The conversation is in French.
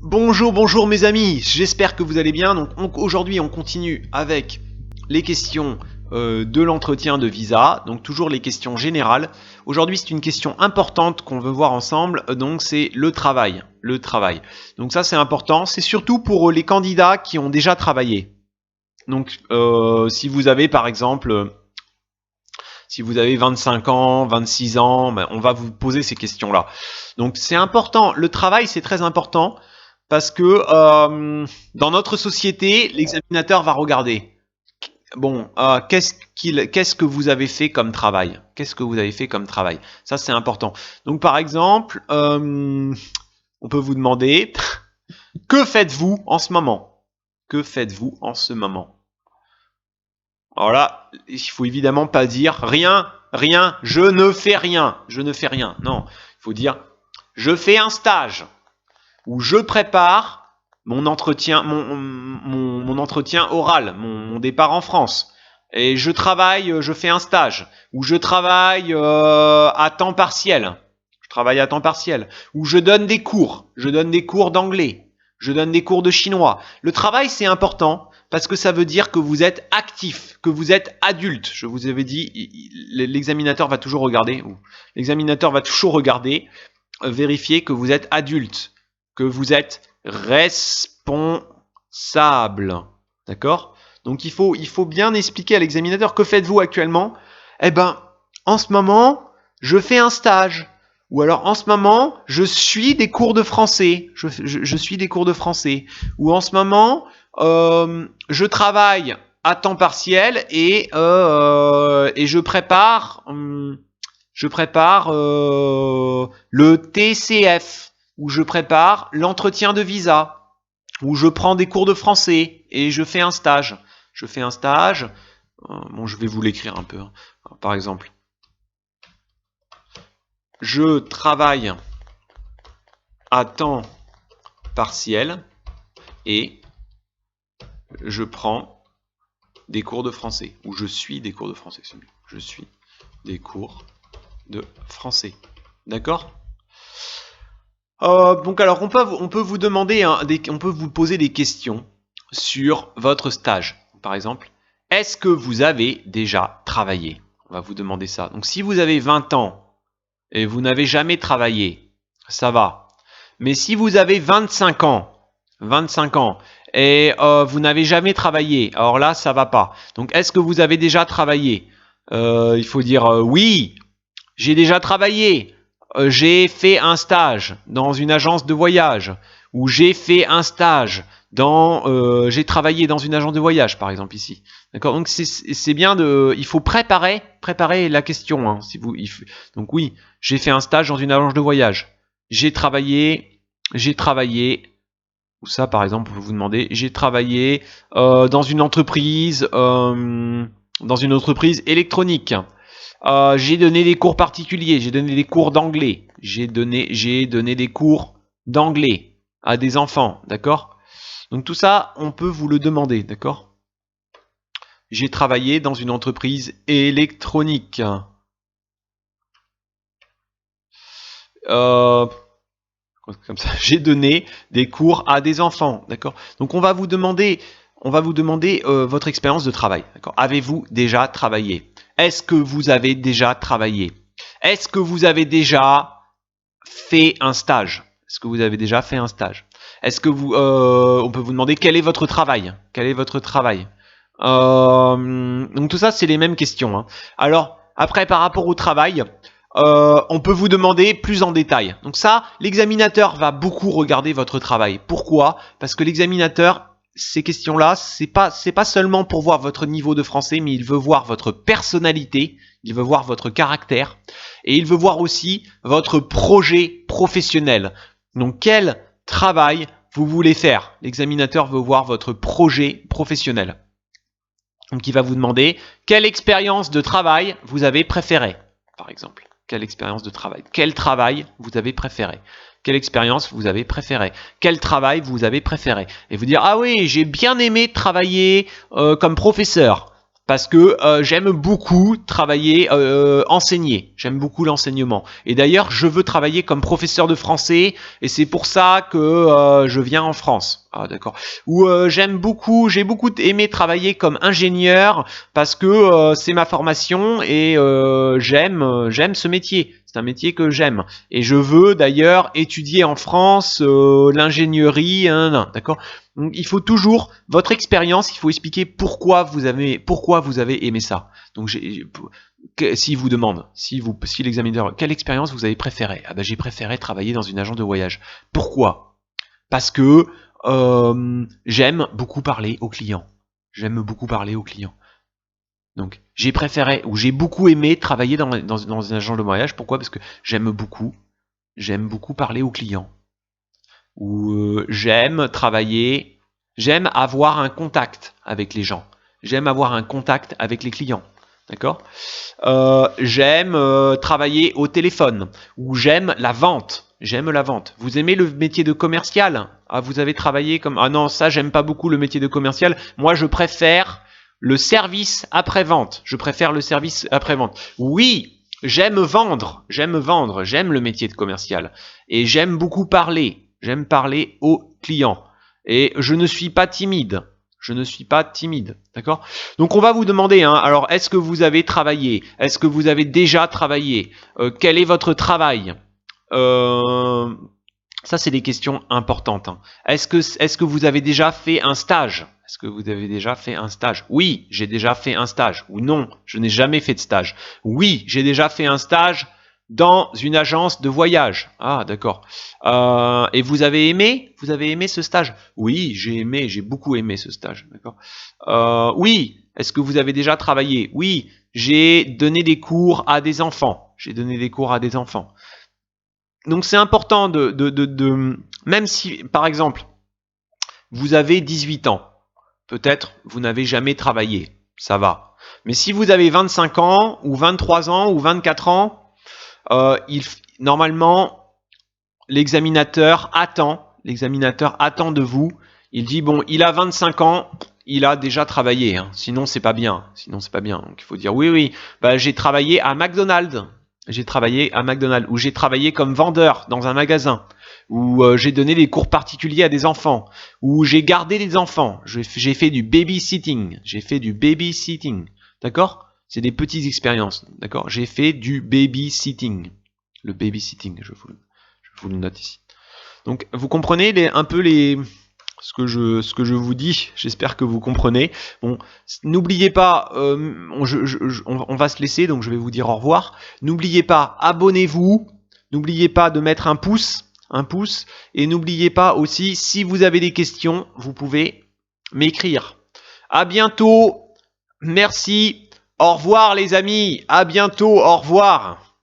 Bonjour, bonjour mes amis, j'espère que vous allez bien. Donc aujourd'hui on continue avec les questions de l'entretien de visa, donc toujours les questions générales. Aujourd'hui c'est une question importante qu'on veut voir ensemble, donc c'est le travail. Le travail. Donc ça c'est important, c'est surtout pour les candidats qui ont déjà travaillé. Donc si vous avez par exemple, si vous avez 25 ans, 26 ans, ben, on va vous poser ces questions-là. Donc c'est important, le travail c'est très important. Parce que dans notre société, l'examinateur va regarder. Bon, qu'est-ce que vous avez fait comme travail? Qu'est-ce que vous avez fait comme travail? Ça, c'est important. Donc, par exemple, on peut vous demander que faites-vous en ce moment? Que faites-vous en ce moment? Alors là, il faut évidemment pas dire rien, rien, je ne fais rien, je ne fais rien. Non, il faut dire je fais un stage ou je prépare mon entretien, mon entretien oral, mon départ en France. Et je travaille, je fais un stage, ou je travaille à temps partiel. Je travaille à temps partiel. Ou je donne des cours d'anglais. Je donne des cours de chinois. Le travail, c'est important parce que ça veut dire que vous êtes actif, que vous êtes adulte. Je vous avais dit, l'examinateur va toujours regarder, vérifier que vous êtes adulte, que vous êtes responsable. D'accord? Donc il faut bien expliquer à l'examinateur que faites-vous actuellement? Eh ben, en ce moment, je fais un stage. Ou alors en ce moment, je suis des cours de français. Je suis des cours de français. Ou en ce moment, je travaille à temps partiel et je prépare le TCF, où je prépare l'entretien de visa, où je prends des cours de français et je fais un stage. Je fais un stage. Bon, je vais vous l'écrire un peu. Alors, par exemple, je travaille à temps partiel et je prends des cours de français, ou je suis des cours de français. Je suis des cours de français. D'accord? Donc alors on peut vous demander, on peut vous poser des questions sur votre stage. Par exemple, est-ce que vous avez déjà travaillé? On va vous demander ça. Donc si vous avez 20 ans et vous n'avez jamais travaillé, ça va. Mais si vous avez 25 ans et vous n'avez jamais travaillé, alors là ça va pas. Donc est-ce que vous avez déjà travaillé? Il faut dire oui, j'ai déjà travaillé. J'ai fait un stage dans une agence de voyage, ou j'ai fait un stage j'ai travaillé dans une agence de voyage, par exemple ici. D'accord. Donc c'est bien il faut préparer la question. Hein, donc oui, j'ai fait un stage dans une agence de voyage. J'ai travaillé. Ou ça, par exemple, on peut vous demander. J'ai travaillé dans une entreprise électronique. J'ai donné des cours particuliers, j'ai donné des cours d'anglais, j'ai donné des cours d'anglais à des enfants, d'accord? Donc tout ça, on peut vous le demander, d'accord? J'ai travaillé dans une entreprise électronique. Comme ça, j'ai donné des cours à des enfants, d'accord? Donc on va vous demander votre expérience de travail, d'accord? Avez-vous déjà travaillé? Est-ce que vous avez déjà travaillé? Est-ce que vous avez déjà fait un stage? Est-ce que vous avez déjà fait un stage? Est-ce que on peut vous demander quel est votre travail? Quel est votre travail? Donc tout ça, c'est les mêmes questions. Hein. Alors après, par rapport au travail, on peut vous demander plus en détail. Donc ça, l'examinateur va beaucoup regarder votre travail. Pourquoi? Parce que l'examinateur, ces questions-là, c'est pas seulement pour voir votre niveau de français, mais il veut voir votre personnalité, il veut voir votre caractère, et il veut voir aussi votre projet professionnel. Donc quel travail vous voulez faire? L'examinateur veut voir votre projet professionnel. Donc il va vous demander quelle expérience de travail vous avez préférée, par exemple. Quelle expérience de travail? Quel travail vous avez préféré? Quelle expérience vous avez préférée? Quel travail vous avez préféré? Et vous dire, ah oui, j'ai bien aimé travailler comme professeur. parce que j'aime beaucoup travailler, enseigner. J'aime beaucoup l'enseignement. Et d'ailleurs, je veux travailler comme professeur de français, et c'est pour ça que je viens en France. Ah, d'accord. Ou j'ai beaucoup aimé travailler comme ingénieur, parce que c'est ma formation, et j'aime ce métier. C'est un métier que j'aime. Et je veux d'ailleurs étudier en France l'ingénierie, d'accord. Donc, il faut toujours, votre expérience, il faut expliquer pourquoi vous avez aimé ça. Donc, s'il vous demande, si l'examinateur, quelle expérience vous avez préférée? Ah ben, j'ai préféré travailler dans une agence de voyage. Pourquoi? Parce que j'aime beaucoup parler aux clients. J'aime beaucoup parler aux clients. Donc, j'ai préféré, ou j'ai beaucoup aimé travailler dans une agence de voyage. Pourquoi? Parce que j'aime beaucoup parler aux clients. Ou j'aime avoir un contact avec les gens. J'aime avoir un contact avec les clients. D'accord? J'aime travailler au téléphone. Ou j'aime la vente. J'aime la vente. Vous aimez le métier de commercial? Ah, vous avez travaillé comme... Ah non, ça, j'aime pas beaucoup le métier de commercial. Moi, je préfère le service après-vente. Je préfère le service après-vente. Oui, j'aime vendre. J'aime le métier de commercial. Et j'aime beaucoup parler. J'aime parler aux clients. Et je ne suis pas timide. D'accord? Donc on va vous demander, alors est-ce que vous avez travaillé? Est-ce que vous avez déjà travaillé? Quel est votre travail? Ça, c'est des questions importantes. Est-ce que vous avez déjà fait un stage? Est-ce que vous avez déjà fait un stage? Oui, j'ai déjà fait un stage. Ou non, je n'ai jamais fait de stage. Oui, j'ai déjà fait un stage dans une agence de voyage. Ah, d'accord. Et vous avez aimé? Vous avez aimé ce stage? Oui, j'ai beaucoup aimé ce stage. D'accord. Oui, est-ce que vous avez déjà travaillé? Oui, j'ai donné des cours à des enfants. Donc c'est important même si, par exemple, vous avez 18 ans, peut-être vous n'avez jamais travaillé, ça va. Mais si vous avez 25 ans, ou 23 ans, ou 24 ans, normalement, l'examinateur attend de vous, il dit, bon, il a 25 ans, il a déjà travaillé, sinon c'est pas bien. Donc il faut dire, oui, bah, j'ai travaillé à McDonald's. Ou j'ai travaillé comme vendeur dans un magasin, ou j'ai donné des cours particuliers à des enfants, ou j'ai gardé des enfants, j'ai fait du babysitting, d'accord? C'est des petites expériences, d'accord? J'ai fait du babysitting, le babysitting, je vous le note ici. Donc vous comprenez ce que je vous dis, j'espère que vous comprenez. Bon, n'oubliez pas, on va se laisser, donc je vais vous dire au revoir. N'oubliez pas, abonnez-vous. N'oubliez pas de mettre un pouce. Et n'oubliez pas aussi, si vous avez des questions, vous pouvez m'écrire. À bientôt. Merci. Au revoir les amis. À bientôt. Au revoir.